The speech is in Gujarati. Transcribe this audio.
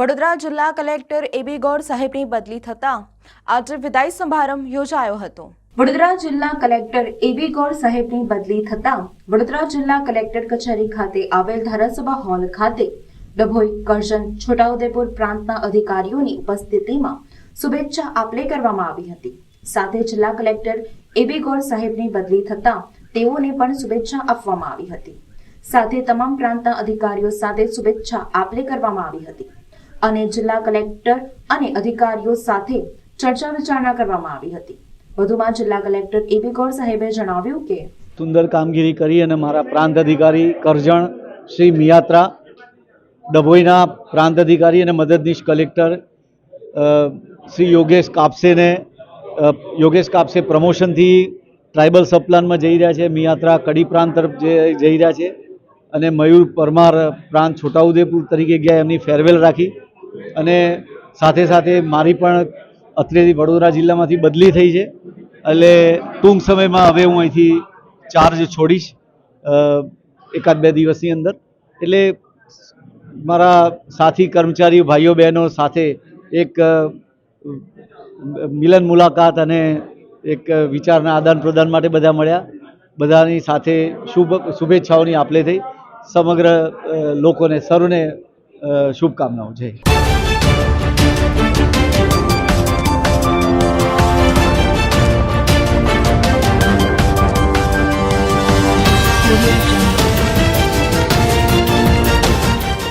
વડોદરા જિલ્લા કલેક્ટર એબી ગૌડ સાહેબની બદલી થતા આજે વિદાય સમારંભ યોજાયો હતો। વડોદરા જિલ્લા કલેક્ટર એબી ગૌડ સાહેબની બદલી થતા વડોદરા જિલ્લા કલેક્ટર કચેરી ખાતે આવેલ ધારાસભા હોલ ખાતે ડભોઈ, કરજણ, છોટાઉદેપુર પ્રાંતના અધિકારીઓની ઉપસ્થિતિમાં શુભેચ્છા આપલે કરવામાં આવી હતી। સાથે જિલ્લા કલેક્ટર એબી ગૌડ સાહેબની બદલી થતા તેઓને પણ શુભેચ્છા આપવામાં આવી હતી। સાથે તમામ પ્રાંતના અધિકારીઓ સાથે શુભેચ્છા આપલે કરવામાં આવી હતી અને જિલ્લા કલેક્ટર અને અધિકારીઓ સાથે ચર્ચા વિચારણા કરવામાં આવી હતી। વધુમાં જિલ્લા કલેક્ટર એબી ગૌડ સાહેબે જણાવ્યું કે સુંદર કામગીરી કરી અને મારા પ્રાંત અધિકારી કરજણ શ્રી મિયાત્રા, ડભોઈના પ્રાંત અધિકારી અને મદદનીશ કલેક્ટર શ્રી યોગેશ કાપસે પ્રમોશનથી ટ્રાઇબલ સબપ્લાનમાં જઈ રહ્યા છે। મિયાત્રા કડી પ્રાંત તરફ જઈ રહ્યા છે અને મયુર પરમાર પ્રાંત છોટાઉદેપુર તરીકે ગયા, એમની ફેરવેલ રાખી અને સાથે સાથે મારી પણ અત્રેથી વડોદરા જિલ્લામાંથી બદલી થઈ છે। એટલે ટૂંક સમયમાં હવે હું અહીંથી ચાર્જ છોડીશ એકાદ બે દિવસની અંદર। એટલે મારા સાથી કર્મચારીઓ ભાઈઓ બહેનો સાથે એક મિલન મુલાકાત અને એક વિચારના આદાન પ્રદાન માટે બધા મળ્યા। બધાની સાથે શુભેચ્છાઓની આપલે થઈ। સમગ્ર લોકોને સર્વને શુભકામનાઓ। જય